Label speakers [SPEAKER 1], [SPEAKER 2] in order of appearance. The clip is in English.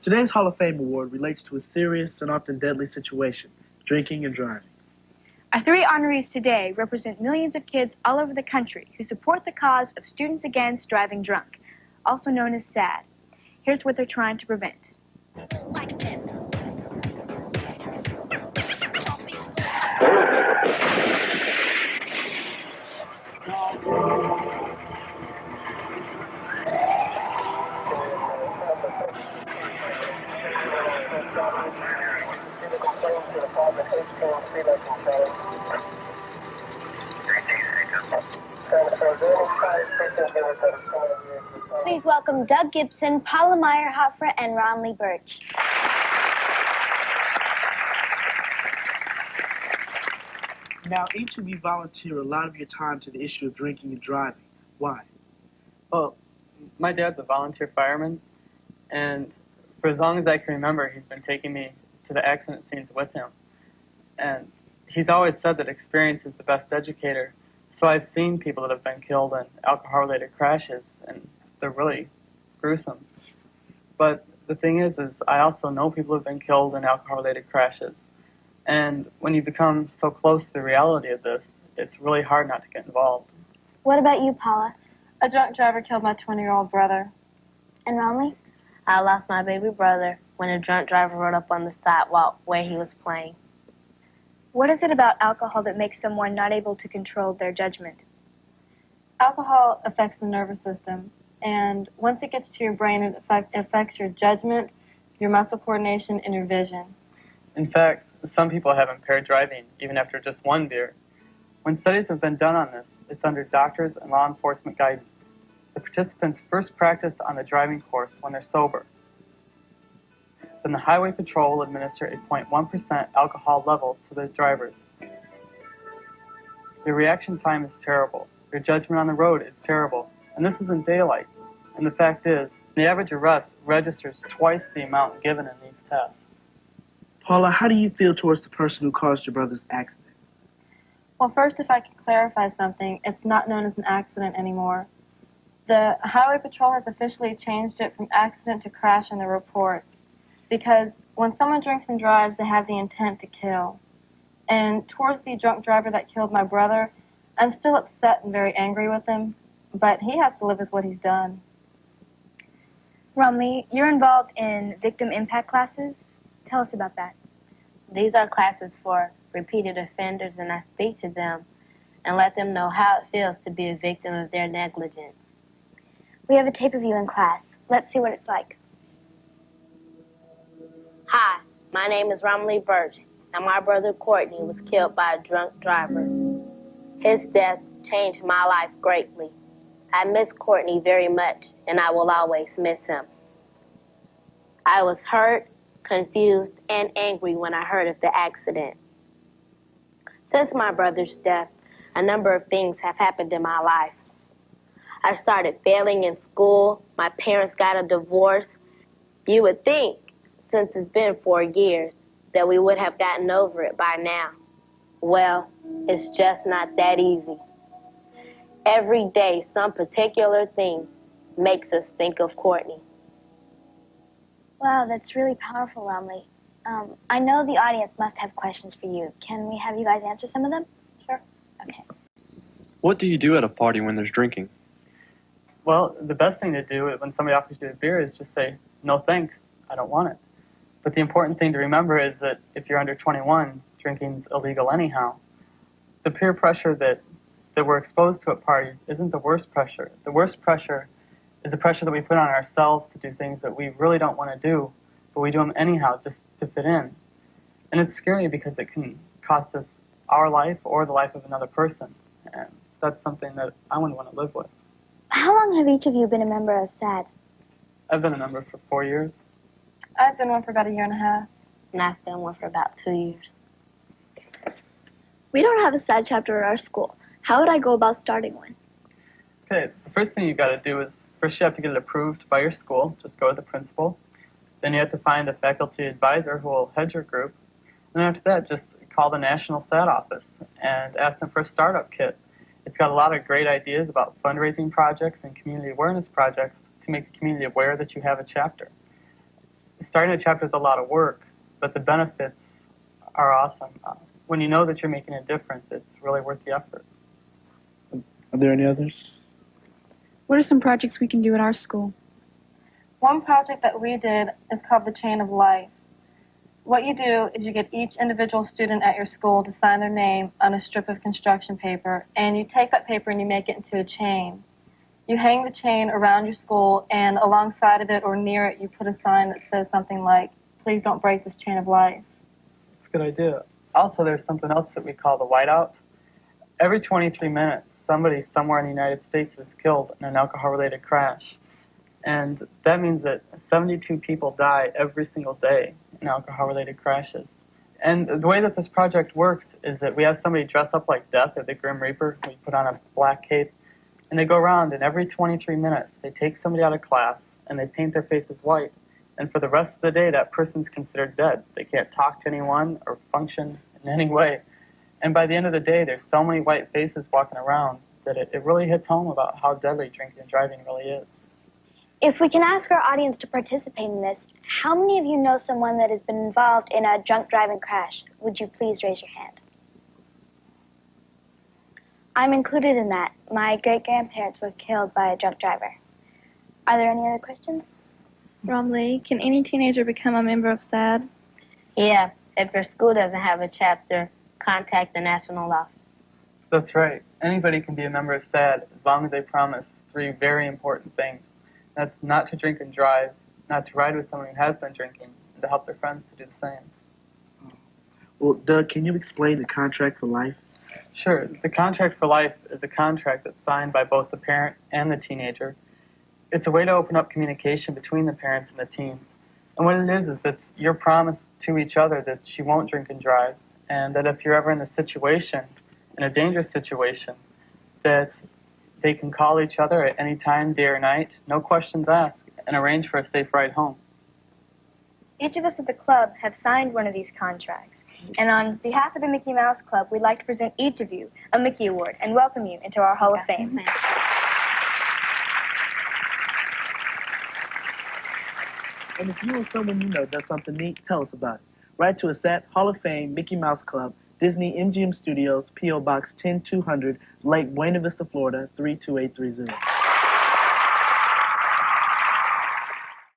[SPEAKER 1] Today's Hall of Fame award relates to a serious and often deadly situation, drinking and driving.
[SPEAKER 2] Our three honorees today represent millions of kids all over the country who support the cause of Students Against Driving Drunk, also known as SADD. Here's what they're trying to prevent. Like this.
[SPEAKER 3] Please welcome Doug Gibson, Paula Meyer-Hoffer, and Ron Lee Birch.
[SPEAKER 1] Now, each of you volunteer a lot of your time to the issue of drinking and driving. Why?
[SPEAKER 4] Well, my dad's a volunteer fireman, and for as long as I can remember, he's been taking me to the accident scenes with him. And he's always said that experience is the best educator. So I've seen people that have been killed in alcohol-related crashes, and they're really gruesome. But the thing is I also know people who have been killed in alcohol-related crashes. And when you become so close to the reality of this, it's really hard not to get involved.
[SPEAKER 3] What about you, Paula?
[SPEAKER 5] A drunk driver killed my 20-year-old brother.
[SPEAKER 3] And Ron Lee?
[SPEAKER 6] I lost my baby brother when a drunk driver rode up on the sidewalk where he was playing.
[SPEAKER 2] What is it about alcohol that makes someone not able to control their judgment?
[SPEAKER 5] Alcohol affects the nervous system, and once it gets to your brain, it affects your judgment, your muscle coordination, and your vision.
[SPEAKER 4] In fact, some people have impaired driving even after just one beer. When studies have been done on this, it's under doctors and law enforcement guidance. The participants first practice on the driving course when they're sober. Then the highway patrol will administer a 0.1% alcohol level to the drivers. Your reaction time is terrible. Your judgment on the road is terrible. And this is in daylight. And the fact is, the average arrest registers twice the amount given in these tests.
[SPEAKER 1] Paula, how do you feel towards the person who caused your brother's accident?
[SPEAKER 5] Well, first, if I could clarify something, it's not known as an accident anymore. The Highway Patrol has officially changed it from accident to crash in the report, because when someone drinks and drives, they have the intent to kill. And towards the drunk driver that killed my brother, I'm still upset and very angry with him, but he has to live with what he's done.
[SPEAKER 2] Ron Lee, you're involved in victim impact classes. Tell us about that.
[SPEAKER 6] These are classes for repeated offenders, and I speak to them and let them know how it feels to be a victim of their negligence.
[SPEAKER 3] We have a tape of you in class. Let's see what it's like.
[SPEAKER 6] Hi, my name is Ron Lee Birch, and my brother Courtney was killed by a drunk driver. His death changed my life greatly. I miss Courtney very much, and I will always miss him. I was hurt, confused, and angry when I heard of the accident. Since my brother's death, a number of things have happened in my life. I started failing in school. My parents got a divorce. You would think, since it's been 4 years, that we would have gotten over it by now. Well, it's just not that easy. Every day, some particular thing makes us think of Courtney.
[SPEAKER 3] Wow, that's really powerful, Ron Lee. I know the audience must have questions for you. Can we have you guys answer some of them?
[SPEAKER 5] Sure.
[SPEAKER 3] Okay.
[SPEAKER 7] What do you do at a party when there's drinking?
[SPEAKER 4] Well, the best thing to do when somebody offers you a beer is just say, no thanks, I don't want it. But the important thing to remember is that if you're under 21, drinking's illegal anyhow. The peer pressure that we're exposed to at parties isn't the worst pressure. The worst pressure is the pressure that we put on ourselves to do things that we really don't want to do, but we do them anyhow just to fit in. And it's scary because it can cost us our life or the life of another person. And that's something that I wouldn't want to live with.
[SPEAKER 3] How long have each of you been a member of SADD?
[SPEAKER 4] I've been a member for 4 years.
[SPEAKER 5] I've been one for about 1.5 years.
[SPEAKER 6] And I've been one for about 2 years.
[SPEAKER 3] We don't have a SADD chapter at our school. How would I go about starting one?
[SPEAKER 4] Okay, the first thing you got to do is first you have to get it approved by your school. Just go to the principal. Then you have to find a faculty advisor who will head your group. And then after that, just call the National SADD office and ask them for a startup kit. It's got a lot of great ideas about fundraising projects and community awareness projects to make the community aware that you have a chapter. starting a chapter is a lot of work, but the benefits are awesome. When you know that you're making a difference, it's really worth the effort.
[SPEAKER 1] Are there any others?
[SPEAKER 2] What are some projects we can do at our school?
[SPEAKER 5] One project that we did is called the Chain of Life. What you do is you get each individual student at your school to sign their name on a strip of construction paper, and you take that paper and you make it into a chain. You hang the chain around your school, and alongside of it or near it, you put a sign that says something like, "Please don't break this chain of life."
[SPEAKER 4] It's a good idea. Also, there's something else that we call the whiteout. Every 23 minutes, somebody somewhere in the United States is killed in an alcohol-related crash. And that means that 72 people die every single day in alcohol-related crashes. And the way that this project works is that we have somebody dress up like Death or the Grim Reaper. We put on a black cape, and they go around, and every 23 minutes, they take somebody out of class, and they paint their faces white. And for the rest of the day, that person's considered dead. They can't talk to anyone or function in any way. And by the end of the day, there's so many white faces walking around that it really hits home about how deadly drinking and driving really is.
[SPEAKER 3] If we can ask our audience to participate in this, how many of you know someone that has been involved in a drunk driving crash? Would you please raise your hand? I'm included in that. My great-grandparents were killed by a drunk driver. Are there any other questions?
[SPEAKER 2] Romley, can any teenager become a member of SADD?
[SPEAKER 6] Yeah, if your school doesn't have a chapter, contact the national office.
[SPEAKER 4] That's right. Anybody can be a member of SADD as long as they promise 3 very important things. That's not to drink and drive, not to ride with someone who has been drinking, and to help their friends to do the same.
[SPEAKER 1] Well, Doug, can you explain the contract for life?
[SPEAKER 4] Sure. The contract for life is a contract that's signed by both the parent and the teenager. It's a way to open up communication between the parents and the teen. And what it is it's your promise to each other that you won't drink and drive, and that if you're ever in a situation, in a dangerous situation, that they can call each other at any time, day or night, no questions asked, and arrange for a safe ride home.
[SPEAKER 2] Each of us at the club have signed one of these contracts. And on behalf of the Mickey Mouse Club, we'd like to present each of you a Mickey Award and welcome you into our Hall of Fame.
[SPEAKER 1] And if you or someone you know does something neat, tell us about it. Write to us at Hall of Fame, Mickey Mouse Club, Disney MGM Studios, P.O. Box 10200, Lake Buena Vista, Florida, 32830.